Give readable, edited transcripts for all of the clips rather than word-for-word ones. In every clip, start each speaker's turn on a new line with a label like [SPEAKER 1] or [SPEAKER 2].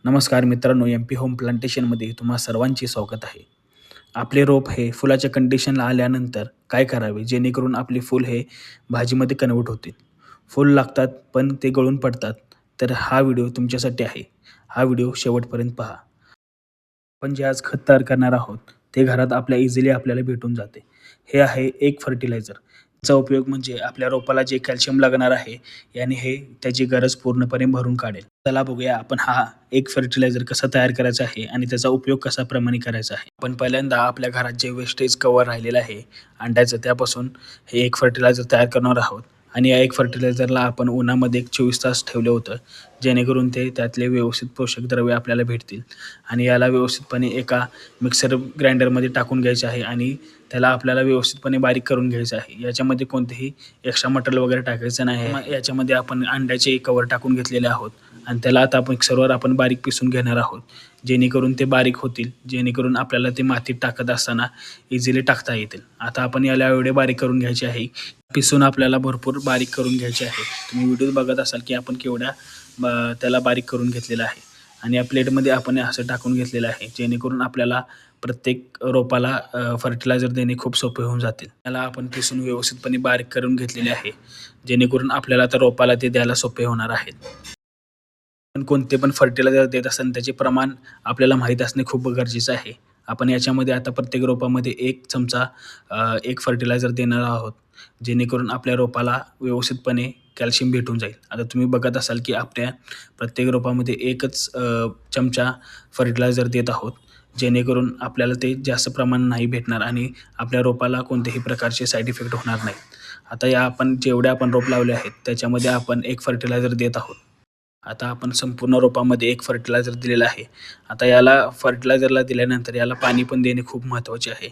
[SPEAKER 1] नमस्कार मित्रांनो, MP home प्लांटेशनमध्ये तुम्हा सर्वांचे स्वागत आहे. आपले रोप हे फुलाच्या कंडिशनला आल्यानंतर काय करावे जेणेकरून आपले फूल हे भाजीमध्ये कन्व्हर्ट होतील. फूल लागतात पण ते गळून पडतात. तर हा व्हिडिओ तुमच्यासाठी आहे. हा व्हिडिओ शेवटपर्यंत पहा. आपण जे आज खत तयार करणार आहोत ते घरात इझिली आपल्याला भेटून जाते. हे आहे एक फर्टिलायझर. याचा उपयोग म्हणजे आपल्या रोपाला जे कॅल्शियम लागणार आहे याने हे त्याची गरज पूर्णपणे भरून काढेल. चला बघूया आपण हा एक फर्टिलायझर कसा तयार करायचा आहे आणि त्याचा उपयोग कसा प्रमाणे करायचा आहे. आपण पहिल्यांदा आपल्या घरात जे वेस्टेज कव्हर राहिलेलं आहे अंड्याचं त्यापासून हे एक फर्टिलायझर तयार करणार आहोत. आणि या एक फर्टिलायझरला आपण उन्हामध्ये 24 तास ठेवलं होतं जेणेकरून ते त्यातले व्यवस्थित पोषक द्रव्ये आपल्याला भेटतील. आणि याला व्यवस्थितपणे एका मिक्सर ग्राइंडरमध्ये टाकून घ्यायचे आहे आणि त्याला आपल्याला व्यवस्थितपणे बारीक करून घ्यायचं आहे. याच्यामध्ये कोणतेही एक्स्ट्रा मटेरियल वगैरे टाकायचं नाही आहे. याच्यामध्ये आपण अंड्याचे कव्हर टाकून घेतलेले आहोत आणि त्याला आता मिक्सरवर आपण बारीक पिसून घेणार आहोत जेणेकरून ते बारीक होतील, जेणेकरून आपल्याला ते मातीत टाकत असताना इझिली टाकता येतील. आता आपण याला एवढे बारीक करून घ्यायचे आहे. पिसून आपल्याला भरपूर बारीक करून घ्यायचे आहे. तुम्ही व्हिडिओ बघत असाल की आपण केवढ्या त्याला बारीक करून घेतलेलं आहे. आणि या प्लेटमध्ये आपण असं टाकून घेतलेलं आहे जेणेकरून आपल्याला प्रत्येक रोपाला फर्टिलायझर देणे खूप सोपे होऊन जातील. त्याला आपण पिसून व्यवस्थितपणे बारीक करून घेतलेले आहे जेणेकरून आपल्याला त्या रोपाला ते द्यायला सोपे होणार आहेत. पण कोणते पण फर्टिलायझर देत असताना त्याचे प्रमाण आपल्याला माहीत असणे खूप गरजेचं आहे. आपण याच्यामध्ये आता प्रत्येक रोपामध्ये 1 चमचा एक फर्टिलायझर देणार आहोत जेणेकरून आपल्या रोपाला व्यवस्थितपणे कॅल्शियम भेटून जाईल. आता तुम्ही बघत असाल की आपल्या प्रत्येक रोपामध्ये 1च चमचा फर्टिलायझर देत आहोत जेणेकरून आपल्याला ते जास्त प्रमाण नाही भेटणार आणि आपल्या रोपाला कोणत्याही प्रकारचे साईड इफेक्ट होणार नाहीत. आता आपण जेवढे रोप लावले आहेत त्याच्यामध्ये आपण एक फर्टिलायझर देत आहोत. आता आपण संपूर्ण रोपामध्ये एक फर्टिलायझर दिलेलं आहे. आता याला फर्टिलायझरला दिल्यानंतर याला पाणी पण देणे खूप महत्त्वाचे आहे.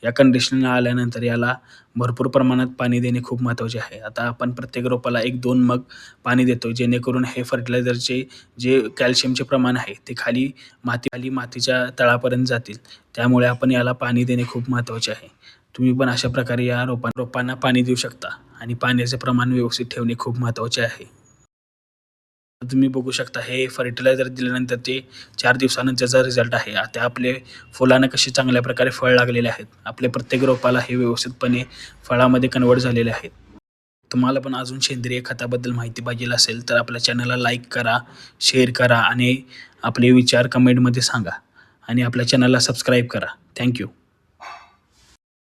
[SPEAKER 1] या कंडिशनला आल्यानंतर याला भरपूर प्रमाणात पाणी देणे खूप महत्त्वाचे आहे. आता आपण प्रत्येक रोपाला 1-2 मग पाणी देतो जेणेकरून हे फर्टिलायझरचे जे कॅल्शियमचे प्रमाण आहे ते खाली मातीच्या तळापर्यंत जातील. त्यामुळे आपण याला पाणी देणे खूप महत्त्वाचे आहे. तुम्ही पण अशा प्रकारे या रोपांना पाणी देऊ शकता आणि पाण्याचे प्रमाण व्यवस्थित ठेवणे खूप महत्त्वाचे आहे. तुम्ही बघू शकता हे फर्टिलायझर दिल्यानंतर ते 4 दिवसानंतरचा रिझल्ट आहे. आता आपले फुलांना कसे चांगल्या प्रकारे फळ लागलेले आहेत. आपल्या प्रत्येक रोपाला हे व्यवस्थितपणे फळामध्ये कन्व्हर्ट झालेले आहेत. तुम्हाला पण अजून सेंद्रिय खताबद्दल माहिती पाहिजे असेल तर आपल्या चॅनलला लाईक करा, शेअर करा आणि आपले विचार कमेंटमध्ये सांगा आणि आपल्या चॅनलला सबस्क्राईब करा. Thank you.